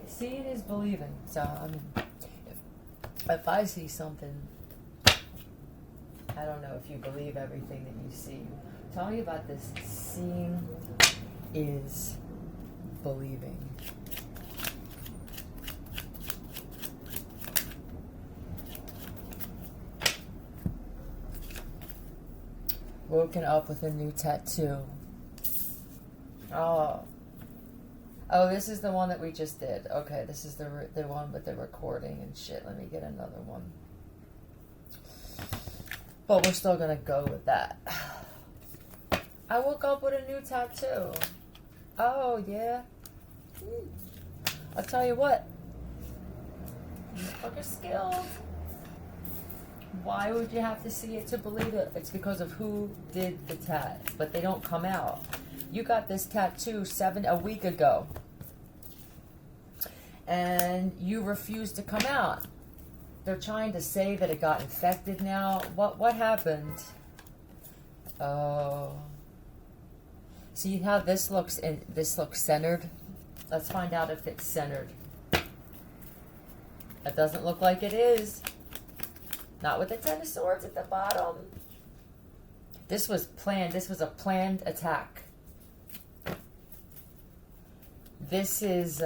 seeing is believing. So, I mean, if I see something, I don't know if you believe everything that you see. Tell me about this. Seeing is believing. Woken up with a new tattoo. Oh, this is the one that we just did. Okay, this is the one with the recording and shit. Let me get another one. But we're still gonna go with that. I woke up with a new tattoo. Oh, yeah. I'll tell you what. Fucking skilled. Why would you have to see it to believe it? It's because of who did the tat. But they don't come out. You got this tattoo a week ago. And you refused to come out. They're trying to say that it got infected now. What happened? Oh. See how this looks centered? Let's find out if it's centered. It doesn't look like it is. Not with the Ten of Swords at the bottom. This was planned. This was a planned attack. This is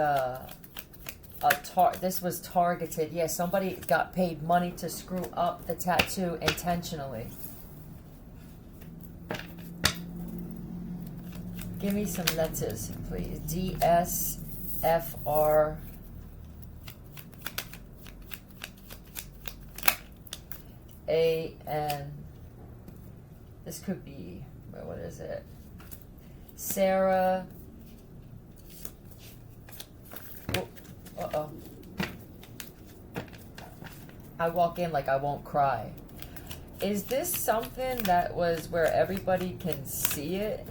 this was targeted. Yeah, somebody got paid money to screw up the tattoo intentionally. Give me some letters, please. D, S, F, R. A, N. This could be, what is it? Sarah. Uh-oh. I walk in like I won't cry. Is this something that was where everybody can see it?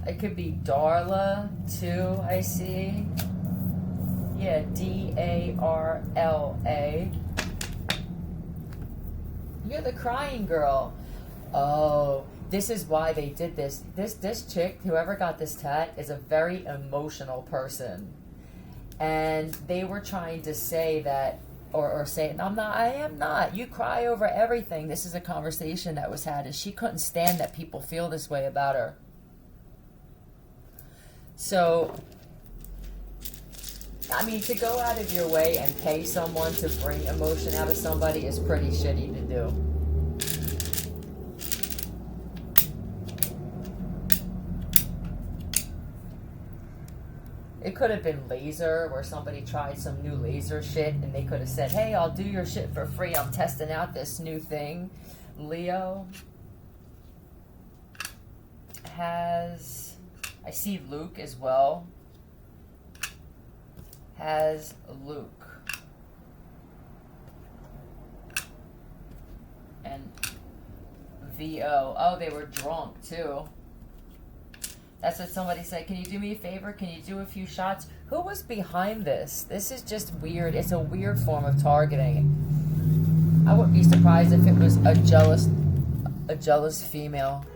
It could be Darla, too, I see. Yeah, D-A-R-L-A. You're the crying girl. Oh, this is why they did this. This chick, whoever got this tat, is a very emotional person. And they were trying to say that, or say, I am not. You cry over everything. This is a conversation that was had, and she couldn't stand that people feel this way about her. So, I mean, to go out of your way and pay someone to bring emotion out of somebody is pretty shitty to do. It could have been laser, where somebody tried some new laser shit and they could have said, hey, I'll do your shit for free. I'm testing out this new thing. Leo has, I see Luke as well. Has Luke. And VO. Oh, they were drunk too. That's what somebody said. Can you do me a favor? Can you do a few shots? Who was behind this? This is just weird. It's a weird form of targeting. I wouldn't be surprised if it was a jealous female.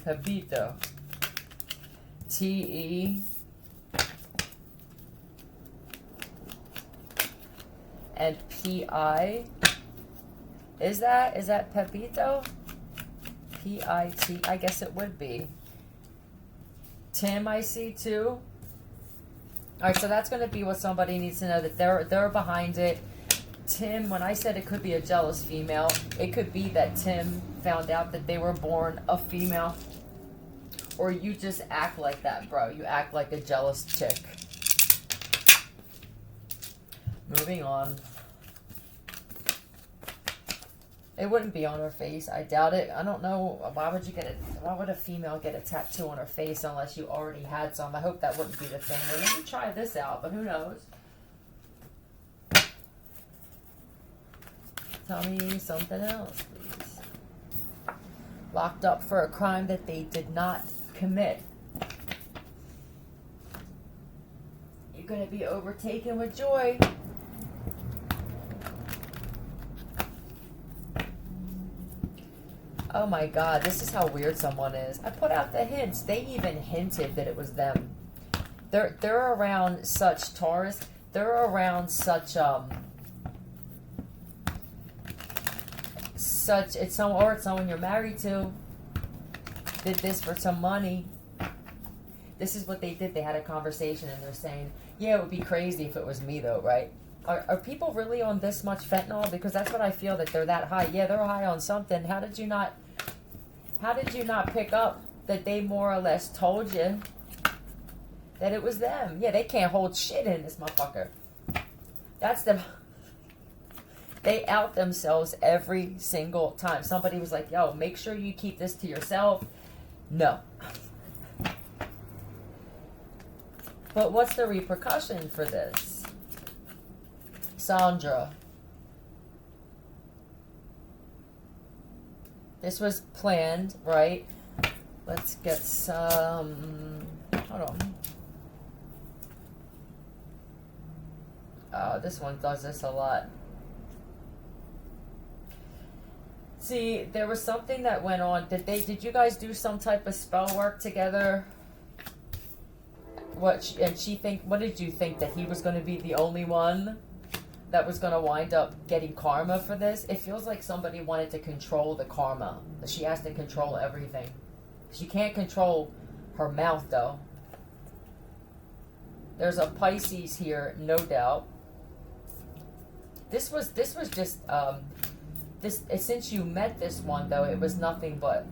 Habito. T-E. And P-I. Is that Pepito? P-I-T. I guess it would be. Tim, I see too. Alright, so that's going to be what somebody needs to know, that they're behind it. Tim, when I said it could be a jealous female, it could be that Tim found out that they were born a female. Or you just act like that, bro. You act like a jealous chick. Moving on. It wouldn't be on her face. I doubt it. I don't know. Why would a female get a tattoo on her face unless you already had some? I hope that wouldn't be the thing. Well, let me try this out, but who knows? Tell me something else, please. Locked up for a crime that they did not commit. You're going to be overtaken with joy. Oh my god, this is how weird someone is. I put out the hints. They even hinted that it was them. They're around such Taurus. They're around such it's someone you're married to. Did this for some money. This is what they did. They had a conversation and they're saying, yeah, it would be crazy if it was me though, right? Are people really on this much fentanyl? Because that's what I feel, that they're that high. Yeah, they're high on something. How did you not pick up that they more or less told you that it was them? Yeah, they can't hold shit in this motherfucker. That's them. They out themselves every single time. Somebody was like, yo, make sure you keep this to yourself. No. But what's the repercussion for this? Sandra. This was planned, right? Let's get some... Hold on. Oh, this one does this a lot. See, there was something that went on. Did you guys do some type of spell work together? What did you think, that he was going to be the only one that was going to wind up getting karma for this? It feels like somebody wanted to control the karma. She has to control everything. She can't control her mouth, though. There's a Pisces here, no doubt. This was just, since you met this one, though, it was nothing but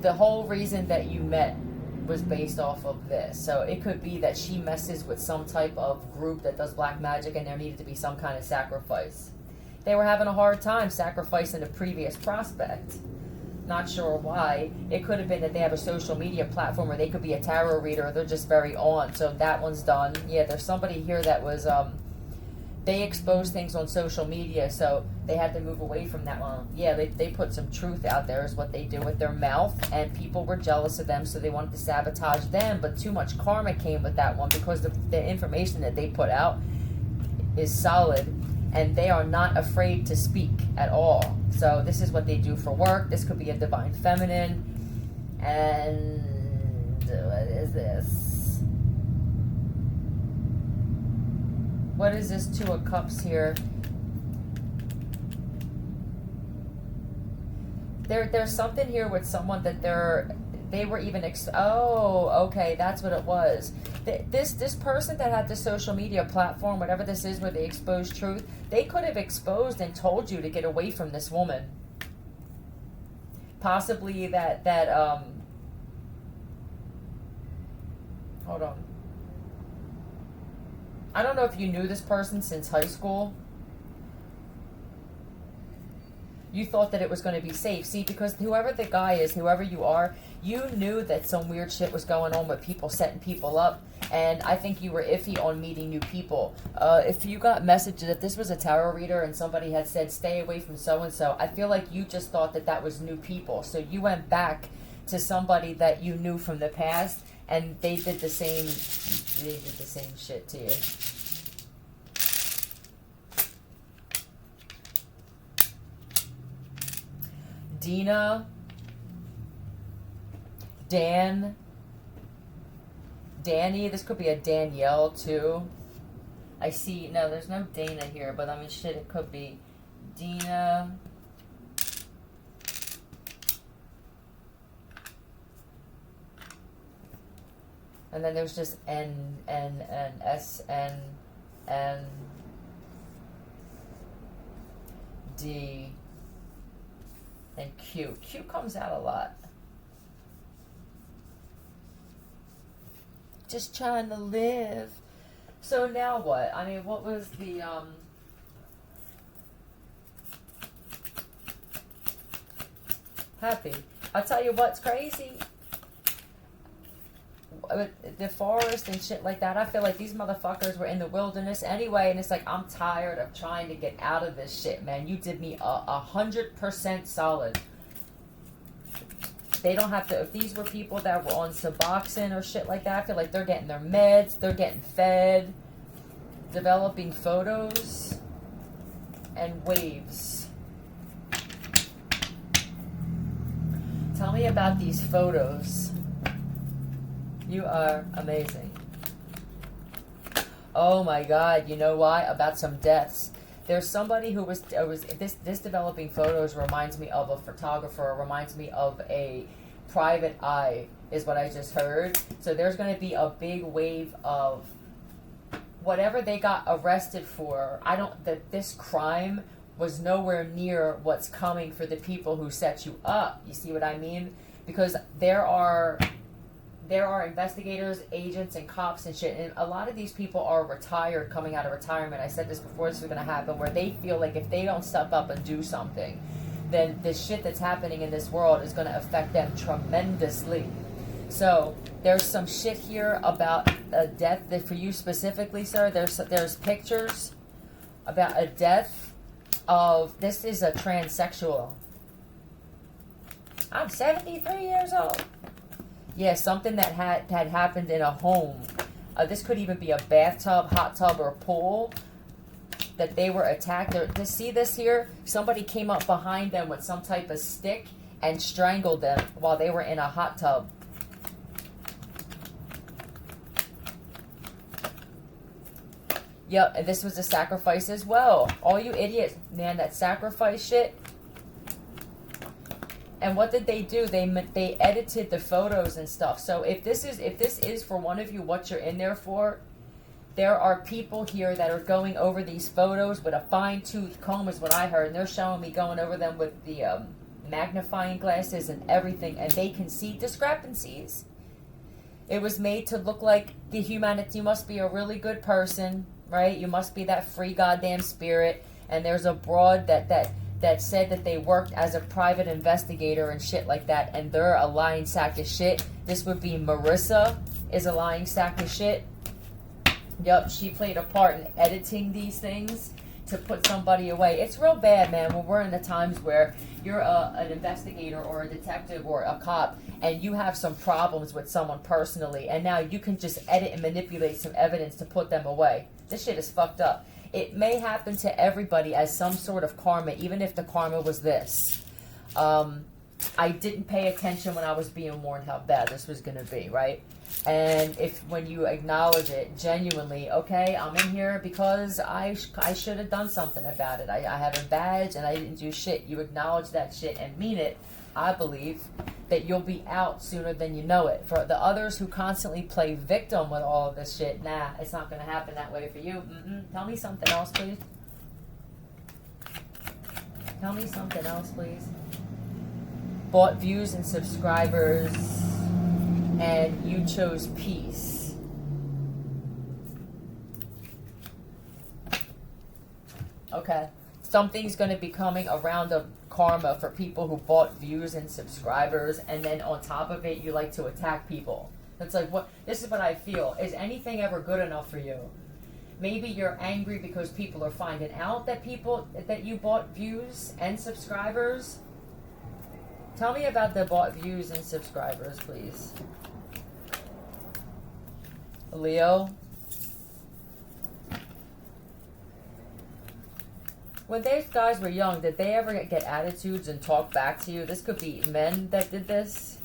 the whole reason that you met was based off of this. So it could be that she messes with some type of group that does black magic and there needed to be some kind of sacrifice. They were having a hard time sacrificing a previous prospect. Not sure why. It could have been that they have a social media platform where they could be a tarot reader, or they're just very on. So that one's done. Yeah, there's somebody here that was they expose things on social media, so they had to move away from that one. Yeah, they put some truth out there is what they do with their mouth, and people were jealous of them, so they wanted to sabotage them, but too much karma came with that one because the information that they put out is solid, and they are not afraid to speak at all. So this is what they do for work. This could be a divine feminine. And what is this? What is this Two of Cups here? There's something here with someone that they were even oh, okay, that's what it was. This person that had the social media platform, whatever this is, where they expose truth, they could have exposed and told you to get away from this woman. Possibly that hold on. I don't know if you knew this person since high school. You thought that it was going to be safe. See, because whoever the guy is, whoever you are, you knew that some weird shit was going on with people setting people up. And I think you were iffy on meeting new people. If you got messages, if this was a tarot reader and somebody had said, stay away from so-and-so, I feel like you just thought that that was new people. So you went back to somebody that you knew from the past, and they did the same shit to you. Dina, Dan, Danny, this could be a Danielle too. I see, no, there's no Dana here, but I mean, shit, it could be Dina. And then there's just N, S, N, D, and Q. Q comes out a lot. Just trying to live. So now what? I mean, what was the, happy. I'll tell you what's crazy. The forest and shit like that, I feel like these motherfuckers were in the wilderness anyway, and it's like, I'm tired of trying to get out of this shit, man. You did me 100% solid. They don't have to, if these were people that were on Suboxone or shit like that, I feel like they're getting their meds, they're getting fed, developing photos, and waves. Tell me about these photos. You are amazing. Oh my God, you know why? About some deaths. There's somebody who was this developing photos reminds me of a photographer, reminds me of a private eye, is what I just heard. So there's going to be a big wave of whatever they got arrested for. This crime was nowhere near what's coming for the people who set you up. You see what I mean? Because there are investigators, agents, and cops and shit, and a lot of these people are retired, coming out of retirement. I said this before, this was going to happen, where they feel like if they don't step up and do something, then the shit that's happening in this world is going to affect them tremendously. So there's some shit here about a death that for you specifically, sir. There's pictures about a death of, this is a transsexual. I'm 73 years old. Yeah, something that had happened in a home. This could even be a bathtub, hot tub, or pool. That they were attacked. To see this here, somebody came up behind them with some type of stick and strangled them while they were in a hot tub. Yep, and this was a sacrifice as well. All you idiots, man, that sacrifice shit. And what did they do? They edited the photos and stuff. So if this is for one of you what you're in there for, there are people here that are going over these photos with a fine-tooth comb, is what I heard. And they're showing me going over them with the magnifying glasses and everything, and they can see discrepancies. It was made to look like the humanity. You must be a really good person, right? You must be that free goddamn spirit. And there's a broad that said that they worked as a private investigator and shit like that, and they're a lying sack of shit. This would be Marissa, is a lying sack of shit. Yup, she played a part in editing these things to put somebody away. It's real bad, man, when we're in the times where you're an investigator or a detective or a cop, and you have some problems with someone personally, and now you can just edit and manipulate some evidence to put them away. This shit is fucked up. It may happen to everybody as some sort of karma, even if the karma was this. I didn't pay attention when I was being warned how bad this was going to be, right? And when you acknowledge it genuinely, okay, I'm in here because I should have done something about it. I have a badge and I didn't do shit. You acknowledge that shit and mean it. I believe that you'll be out sooner than you know it. For the others who constantly play victim with all of this shit, nah, it's not going to happen that way for you. Tell me something else, please. Tell me something else, please. Bought views and subscribers, and you chose peace. Okay. Something's going to be coming around of karma for people who bought views and subscribers, and then on top of it, you like to attack people. It's like, what? This is what I feel. Is anything ever good enough for you? Maybe you're angry because people are finding out that you bought views and subscribers. Tell me about the bought views and subscribers, please. Leo. When these guys were young, did they ever get attitudes and talk back to you? This could be men that did this.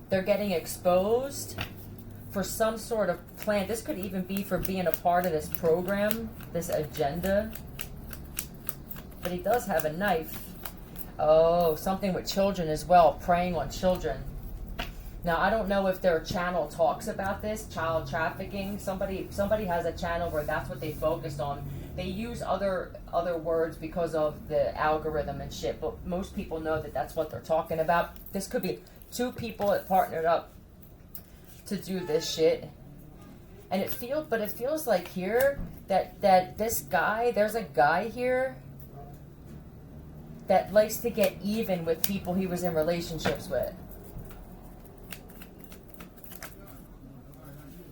They're getting exposed for some sort of plan. This could even be for being a part of this program, this agenda. But he does have a knife. Oh, something with children as well, preying on children. Now, I don't know if their channel talks about this, child trafficking. Somebody has a channel where that's what they focused on. They use other words because of the algorithm and shit, but most people know that that's what they're talking about. This could be two people that partnered up to do this shit. And it feels like here that this guy, there's a guy here that likes to get even with people he was in relationships with.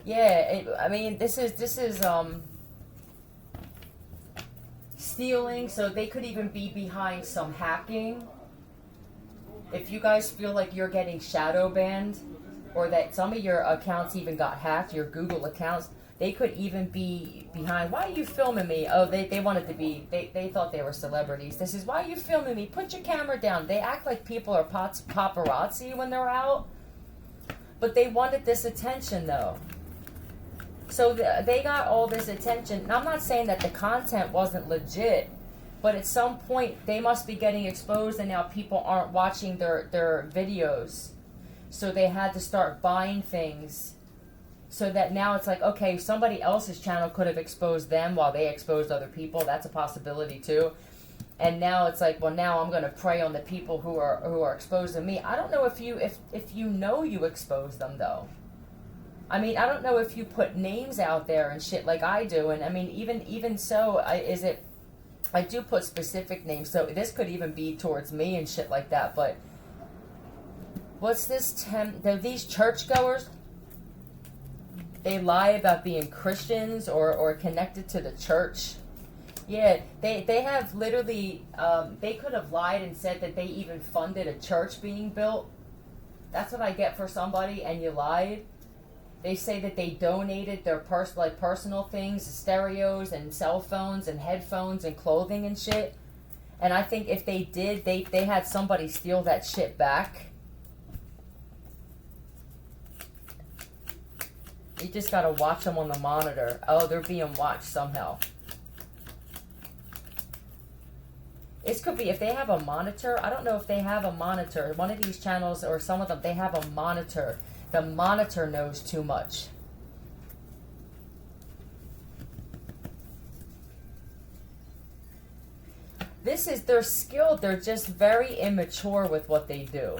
Yeah, I mean, this is stealing, so they could even be behind some hacking. If you guys feel like you're getting shadow banned, or that some of your accounts even got hacked, your Google accounts, They could even be behind. Why are you filming me? Oh, they wanted to be, they thought they were celebrities. This is, why are you filming me? Put your camera down. They act like people are paparazzi when they're out. But they wanted this attention, though. So they got all this attention. And I'm not saying that the content wasn't legit, but at some point they must be getting exposed, and now people aren't watching their videos. So they had to start buying things. So that now it's like, okay, somebody else's channel could have exposed them while they exposed other people. That's a possibility too. And now it's like, well, now I'm going to prey on the people who are exposing me. I don't know if you know you expose them, though. I mean, I don't know if you put names out there and shit like I do. And I mean, even so, I do put specific names. So this could even be towards me and shit like that. But what's this? They're these churchgoers. They lie about being Christians or connected to the church. Yeah, they have literally, they could have lied and said that they even funded a church being built. That's what I get for somebody, and you lied. They say that they donated their personal things, stereos and cell phones and headphones and clothing and shit. And I think if they did, they had somebody steal that shit back. You just gotta watch them on the monitor. Oh, they're being watched somehow. This could be if they have a monitor. I don't know if they have a monitor. One of these channels, or some of them, they have a monitor. The monitor knows too much. They're skilled. They're just very immature with what they do.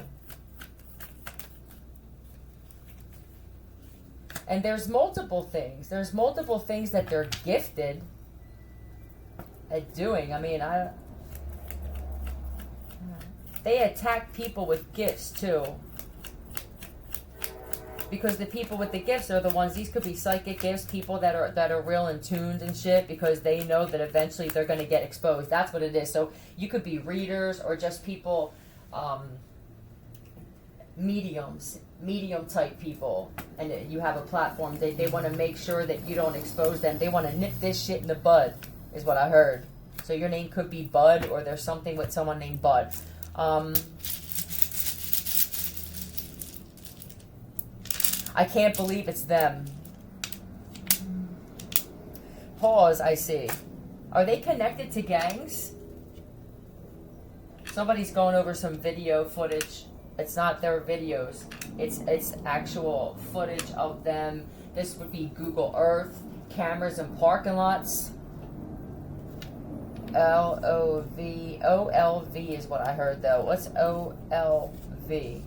And there's multiple things. There's multiple things that they're gifted at doing. I mean, they attack people with gifts too. Because the people with the gifts are the ones, these could be psychic gifts, people that are real in tuned and shit, because they know that eventually they're going to get exposed. That's what it is. So you could be readers or just people, medium type people, and you have a platform. They want to make sure that you don't expose them. They want to nip this shit in the bud, is what I heard. So your name could be Bud, or there's something with someone named Bud. I can't believe it's them. Pause, I see. Are they connected to gangs? Somebody's going over some video footage. It's not their videos. It's actual footage of them. This would be Google Earth, cameras in parking lots. OLV. OLV is what I heard, though. What's OLV?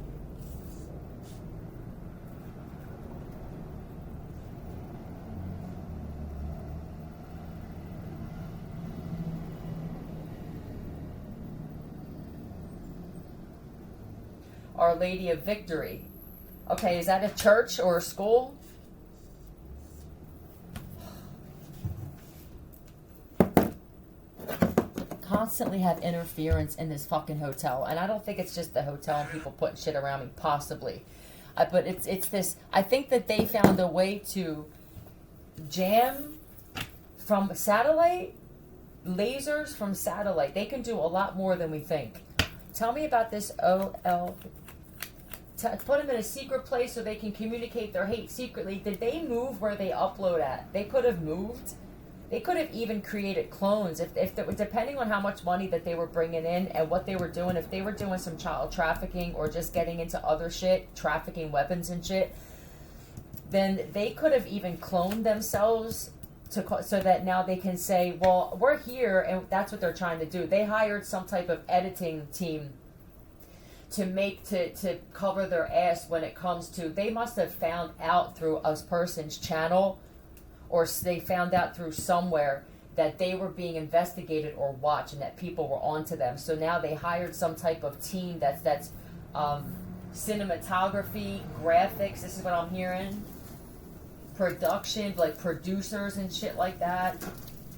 Our Lady of Victory. Okay, is that a church or a school? Constantly have interference in this fucking hotel, and I don't think it's just the hotel and people putting shit around me, possibly. But it's this, I think that they found a way to jam from satellite, lasers from satellite. They can do a lot more than we think. Tell me about this OL. Put them in a secret place so they can communicate their hate secretly. Did they move where they upload at? They could have moved. They could have even created clones. If depending on how much money that they were bringing in and what they were doing, if they were doing some child trafficking or just getting into other shit, trafficking weapons and shit, then they could have even cloned themselves so that now they can say, well, we're here, and that's what they're trying to do. They hired some type of editing team to cover their ass when it comes to, they must have found out through a person's channel, or they found out through somewhere that they were being investigated or watched and that people were onto them. So now they hired some type of team that's cinematography, graphics, this is what I'm hearing, production, like producers and shit like that.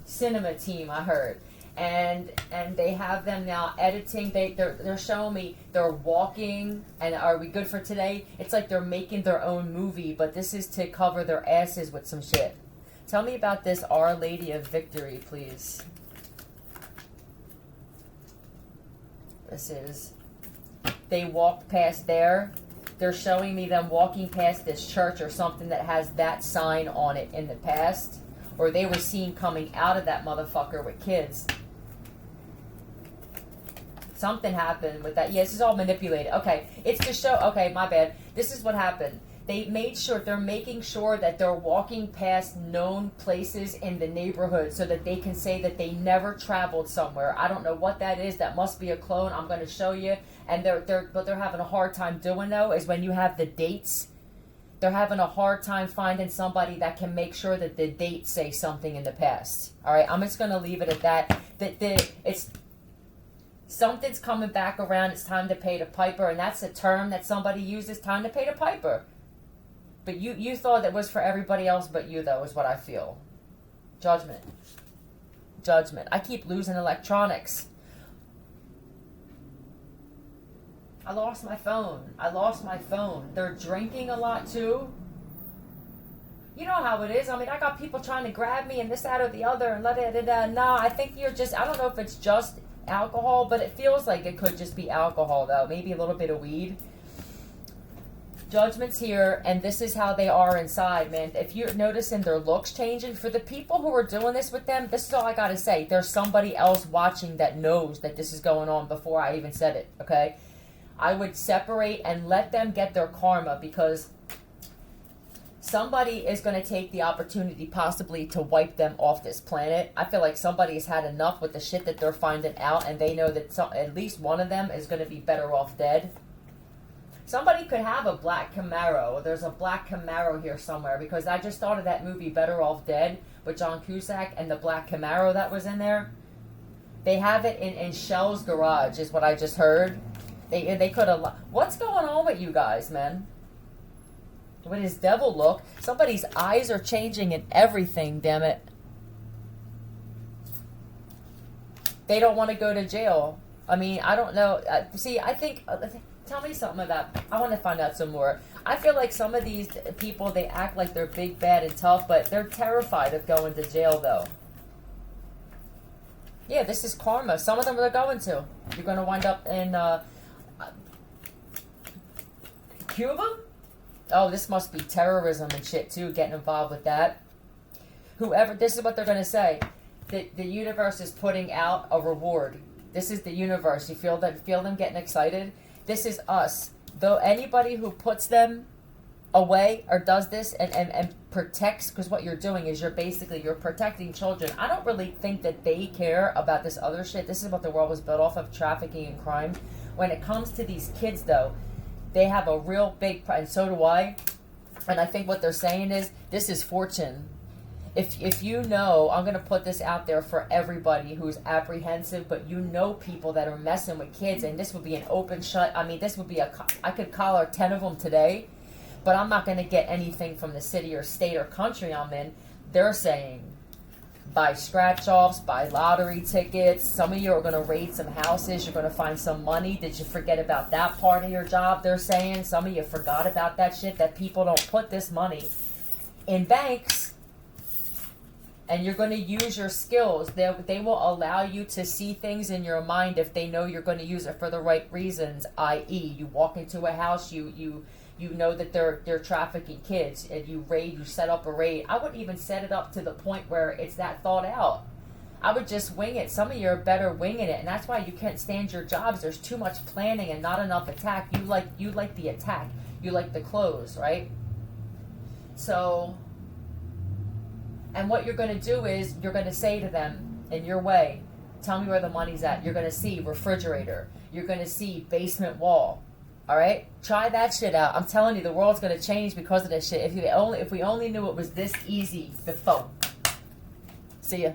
Cinema team, I heard. And they have them now editing. They're showing me they're walking. And are we good for today? It's like they're making their own movie, but this is to cover their asses with some shit. Tell me about this Our Lady of Victory, please. This is, they walked past there. They're showing me them walking past this church or something that has that sign on it in the past. Or they were seen coming out of that motherfucker with kids. Something happened with that. Yeah, this is all manipulated. Okay, it's to show, okay, my bad. This is what happened. They made sure, they're making sure that they're walking past known places in the neighborhood so that they can say that they never traveled somewhere. I don't know what that is. That must be a clone. I'm going to show you. And what they're having a hard time doing, though, is when you have the dates, they're having a hard time finding somebody that can make sure that the dates say something in the past. All right, I'm just going to leave it at that. It's something's coming back around. It's time to pay the piper, and that's a term that somebody uses, time to pay the piper. But you thought that was for everybody else but you, though, is what I feel. Judgment. Judgment. I keep losing electronics. I lost my phone. I lost my phone. They're drinking a lot, too. You know how it is. I mean, I got people trying to grab me and this, that, or the other. And nah, I think you're just, I don't know if it's just alcohol, but it feels like it could just be alcohol, though. Maybe a little bit of weed. Judgment's here, and this is how they are inside, man. If you're noticing their looks changing, for the people who are doing this with them, this is all I gotta say. There's somebody else watching that knows that this is going on before I even said it, okay? I would separate and let them get their karma, because somebody is going to take the opportunity possibly to wipe them off this planet. I feel like somebody's had enough with the shit that they're finding out, and they know that at least one of them is going to be better off dead. Somebody could have a black Camaro. There's a black Camaro here somewhere, because I just thought of that movie Better Off Dead with John Cusack and the black Camaro that was in there. They have it in Shell's garage is what I just heard. They could have... What's going on with you guys, man? With his devil look. Somebody's eyes are changing and everything, damn it. They don't want to go to jail. I mean, I don't know. See, I think... Tell me something about... I want to find out some more. I feel like some of these people, they act like they're big, bad, and tough, but they're terrified of going to jail, though. Yeah, this is karma. Some of them are going to. You're going to wind up in Cuba? Oh, this must be terrorism and shit, too, getting involved with that. Whoever... This is what they're going to say. The universe is putting out a reward. This is the universe. You feel them getting excited? This is us. Though anybody who puts them away or does this and protects, because what you're doing is you're protecting children. I don't really think that they care about this other shit. This is what the world was built off of, trafficking and crime. When it comes to these kids, though, they have a real big, and so do I. And I think what they're saying is, this is fortune. If you know, I'm going to put this out there for everybody who's apprehensive, but you know people that are messing with kids, and this would be an open shut. I mean, this would be I could collar 10 of them today, but I'm not going to get anything from the city or state or country I'm in. They're saying, buy scratch-offs, buy lottery tickets. Some of you are going to raid some houses. You're going to find some money. Did you forget about that part of your job, they're saying? Some of you forgot about that shit, that people don't put this money in banks. And you're going to use your skills. They will allow you to see things in your mind if they know you're going to use it for the right reasons. I.e., you walk into a house, you know that they're trafficking kids, and you set up a raid. I wouldn't even set it up to the point where it's that thought out. I would just wing it. Some of you are better winging it, and that's why you can't stand your jobs. There's too much planning and not enough attack. You like the attack. You like the close, right? So... And what you're going to do is, you're going to say to them, in your way, tell me where the money's at. You're going to see refrigerator. You're going to see basement wall. All right? Try that shit out. I'm telling you, the world's going to change because of this shit. If we only knew it was this easy before. See ya.